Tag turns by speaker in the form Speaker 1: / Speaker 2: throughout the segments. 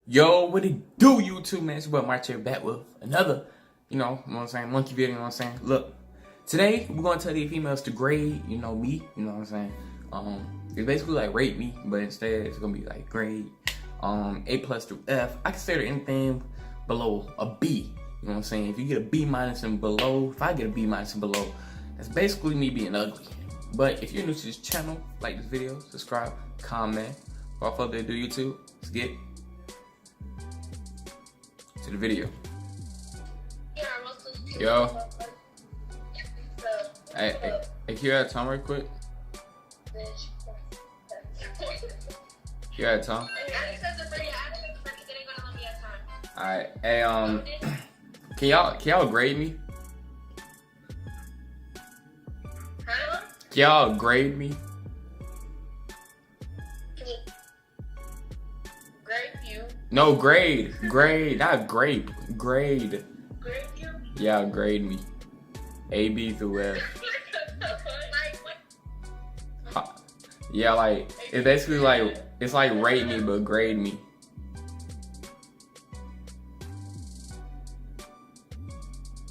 Speaker 1: Yo, what it do, YouTube, man? It's your boy March here back with another, monkey video, you know what I'm saying? Look, today we're gonna tell these females to grade, me, you know what I'm saying? It's basically like rate me, but instead it's gonna be like grade, A plus through F. I consider anything below a B, you know what I'm saying? If you get a B minus and below, if I get a B minus and below, that's basically me being ugly. But if you're new to this channel, like this video, subscribe, comment. Without further ado, YouTube, let's get to the video. Yo. Hey, can you add Tom right quick? You add Tom? Alright, hey, can y'all grade me? Can y'all grade me? No, grade, not grape, grade.
Speaker 2: Grade you?
Speaker 1: Yeah, grade me. A, B through F. Yeah, like, it's basically like, it's like rate me, but grade me.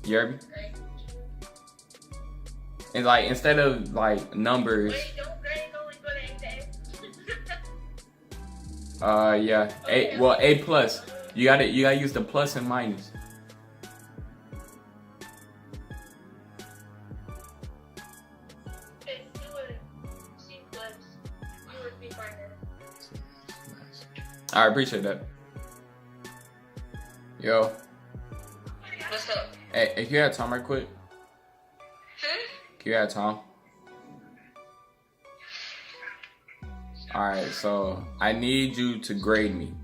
Speaker 1: You heard me? And like, instead of like numbers.
Speaker 2: Wait, don't grade, only go to
Speaker 1: Yeah, A plus. You gotta use the plus and minus.
Speaker 2: If you would C plus, you would be minus.
Speaker 1: I appreciate that. Yo.
Speaker 2: What's up?
Speaker 1: Hey, can you add Tom right quick? Can you add Tom? Alright, so I need you to grade me.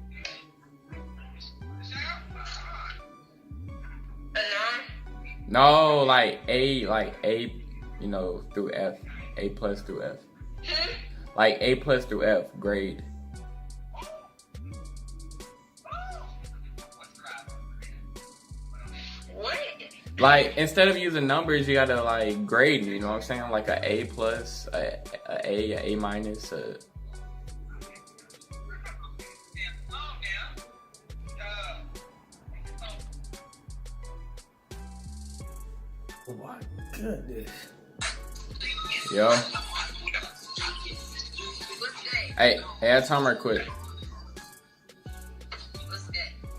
Speaker 1: No, like A, through F. A plus through F. Like A plus through F, grade.
Speaker 2: What?
Speaker 1: Like, instead of using numbers, you gotta like grade me, you know what I'm saying? Like a A plus, a minus, Oh my goodness. Yo. Hey, add Tom right quick.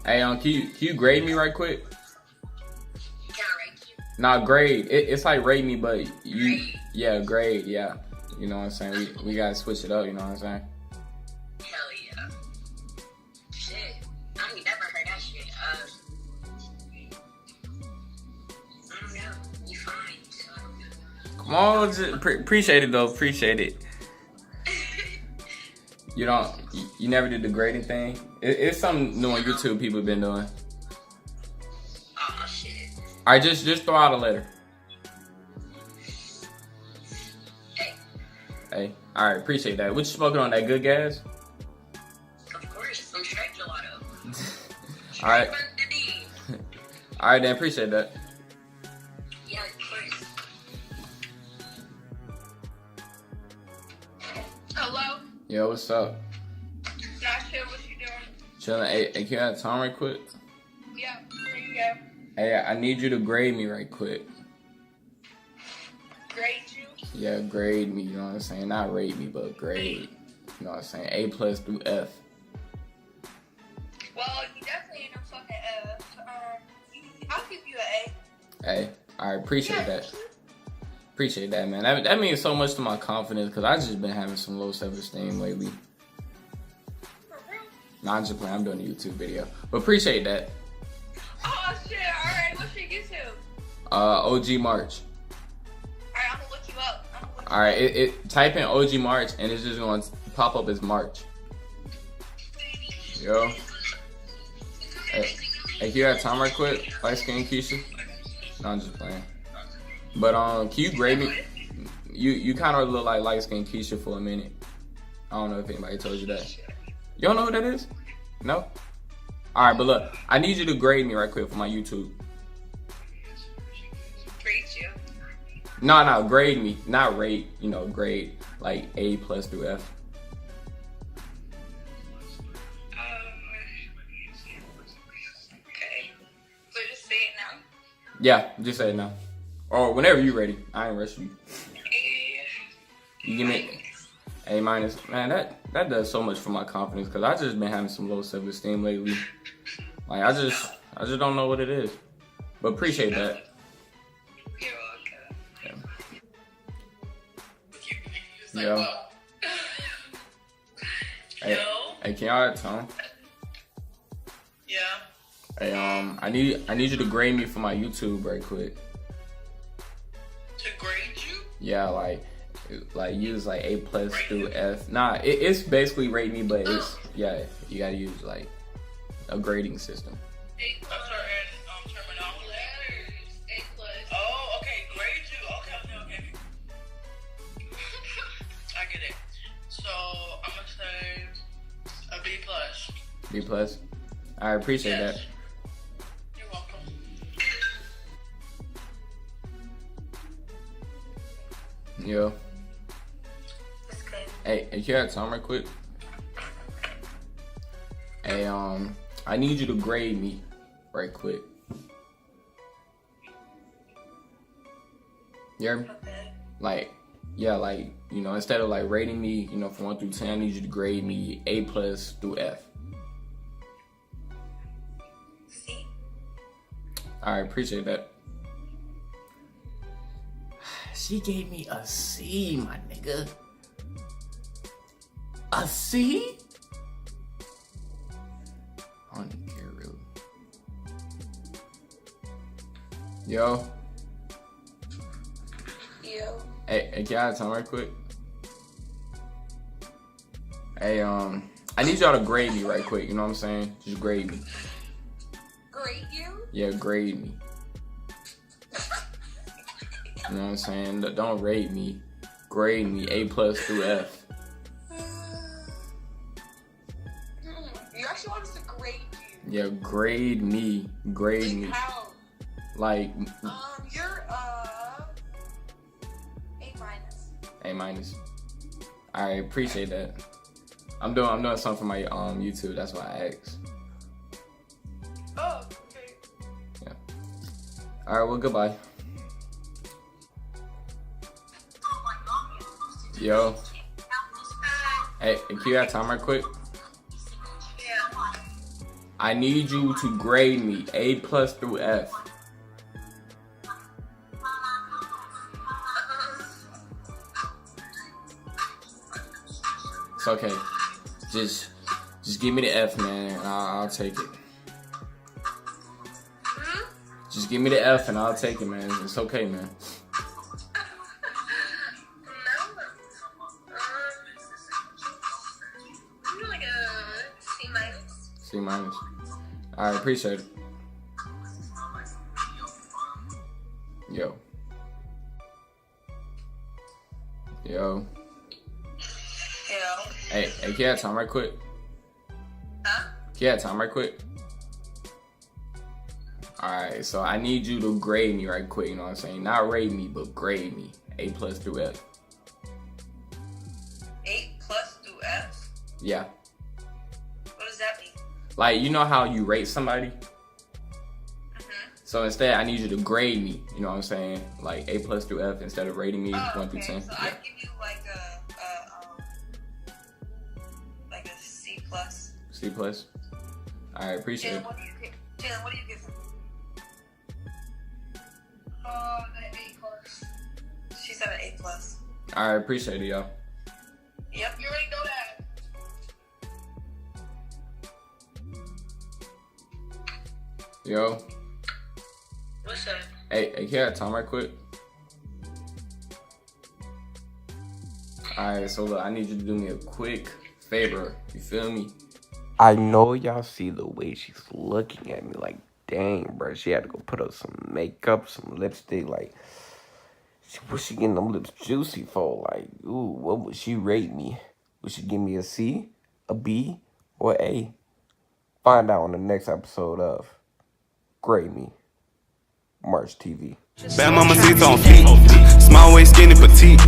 Speaker 1: Hey, can you grade me right quick? Nah, grade. It's like rate me, but yeah, grade, yeah. You know what I'm saying? We gotta switch it up, you know what I'm saying?
Speaker 3: Hell yeah. Shit. I ain't never heard that shit. I don't know. You fine.
Speaker 1: Come on, just appreciate it though, appreciate it. You never did the grading thing? It's something new on YouTube people been doing.
Speaker 3: Oh shit.
Speaker 1: Alright, just throw out a letter. Hey, alright, appreciate that. What you smoking on, that good gas?
Speaker 3: Of course, some straight gelato.
Speaker 1: Alright. Alright then, appreciate that.
Speaker 3: Yeah, of course.
Speaker 2: Hello?
Speaker 1: Yo, what's up?
Speaker 2: Not sure what you doing.
Speaker 1: Chilling. Hey, can you add Tom right quick?
Speaker 2: Yeah, there you go.
Speaker 1: Hey, I need you to grade me right quick.
Speaker 2: Grade you?
Speaker 1: Yeah, grade me, you know what I'm saying? Not rate me, but grade. You know what I'm saying? A plus through F.
Speaker 2: Well, you definitely ain't no fucking F. I'll give you an A.
Speaker 1: Hey, I appreciate that. Appreciate that, man. That means so much to my confidence, because I just been having some low self-esteem lately.
Speaker 2: For real?
Speaker 1: Nah, I'm just playing. I'm doing a YouTube video. But appreciate that.
Speaker 2: Oh shit, alright, what should you do?
Speaker 1: OG March.
Speaker 2: Alright, I'm gonna look you up.
Speaker 1: Alright, it type in OG March, and it's just going to pop up as March. Yo. Hey, can you add Tom right quick? Light skin Keisha? No, I'm just playing. But can you grade me? You kind of look like light skin Keisha for a minute. I don't know if anybody told you that. You don't know who that is? No? Alright, but look, I need you to grade me right quick for my YouTube.
Speaker 2: Grade you?
Speaker 1: No, grade me, not rate, grade, like A plus through F. Yeah, just say it now. Or whenever you ready. I ain't rushing you. You give me A minus. Man, that does so much for my confidence because I just been having some low self-esteem lately. Like I just don't know what it is. But appreciate that.
Speaker 2: You're welcome.
Speaker 1: Yeah. Yo. Hey, can y'all tell him?
Speaker 2: Yeah.
Speaker 1: Hey, I need you to grade me for my YouTube right quick.
Speaker 2: To grade you?
Speaker 1: Yeah, like use like A+ through F. Nah, it's basically rate me, but it's yeah, you gotta use like a grading system.
Speaker 2: A plus or terminology. A plus. Oh, okay, grade you. Okay. I get it. So I'm gonna say a B plus.
Speaker 1: B plus. I appreciate that.
Speaker 2: You're welcome.
Speaker 1: Yo.
Speaker 2: That's good.
Speaker 1: Hey, can you have time right quick? Hey, I need you to grade me right quick. You hear me?
Speaker 2: Okay.
Speaker 1: Like, yeah, like, you know, instead of like rating me, you know, from 1 through 10, I need you to grade me A+ through F.
Speaker 2: C.
Speaker 1: I appreciate that. She gave me a C, my nigga. A C? I don't even care, really. Yo.
Speaker 2: Yo.
Speaker 1: Hey, can I have time right quick? Hey, I need y'all to grade me right quick, you know what I'm saying? Just grade me.
Speaker 2: Grade you?
Speaker 1: Yeah, grade me. You know what I'm saying? Don't rate me. Grade me. A+ through F.
Speaker 2: You actually want us to grade you?
Speaker 1: Yeah, grade me. Grade me.
Speaker 2: How?
Speaker 1: Like,
Speaker 2: You're A minus.
Speaker 1: I appreciate that. I'm doing something for my YouTube. That's why I asked.
Speaker 2: Oh, okay.
Speaker 1: Yeah. All right. Well, goodbye. Yo. Hey, can you have time right quick?
Speaker 2: Yeah.
Speaker 1: I need you to grade me A+ through F. It's okay. Just give me the F, man, and I'll take it. Just give me the F and I'll take it, man. It's okay, man.
Speaker 2: I'm like a C minus.
Speaker 1: C minus. I appreciate it. Yo. Yo.
Speaker 2: Yeah.
Speaker 1: Hey, can you have time right quick?
Speaker 2: Huh?
Speaker 1: Can you have time right quick? Alright, so I need you to grade me right quick, you know what I'm saying? Not rate me, but grade me. A+ through F.
Speaker 2: A+ through F?
Speaker 1: Yeah.
Speaker 2: What does that mean?
Speaker 1: Like, you know how you rate somebody?
Speaker 2: Mm-hmm.
Speaker 1: So instead, I need you to grade me, you know what I'm saying? Like A+ through F instead of rating me 1 through 10.
Speaker 2: So
Speaker 1: Yeah.
Speaker 2: I give you like a C plus.
Speaker 1: C+. I appreciate it.
Speaker 2: Jalen, what do you give him? An A plus. She said an A plus.
Speaker 1: I appreciate it, y'all.
Speaker 2: Yep, you already know that.
Speaker 1: Yo.
Speaker 2: What's up?
Speaker 1: Hey, can you have time right quick? Alright, so look, I need you to do me a quick favor. You feel me?
Speaker 4: I know y'all see the way she's looking at me like, dang, bro. She had to go put up some makeup, some lipstick. Like, what's she getting them lips juicy for? Like, ooh, what would she rate me? Would she give me a C, a B, or A? Find out on the next episode of Grade Me, March TV.
Speaker 5: Bad mama seats on feet. Small waist, skinny, petite.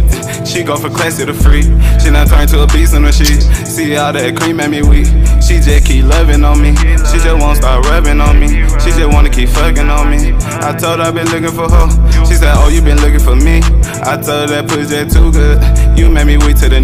Speaker 5: She go for classy to free. She not turn to a beast in the sheet. See all that cream at me weak. She just keep loving on me. She just won't stop rubbing on me. She just wanna keep keep fucking on me. I told her I been looking for her. She said, oh, you been looking for me. I told her that pussy that too good. You made me wait till the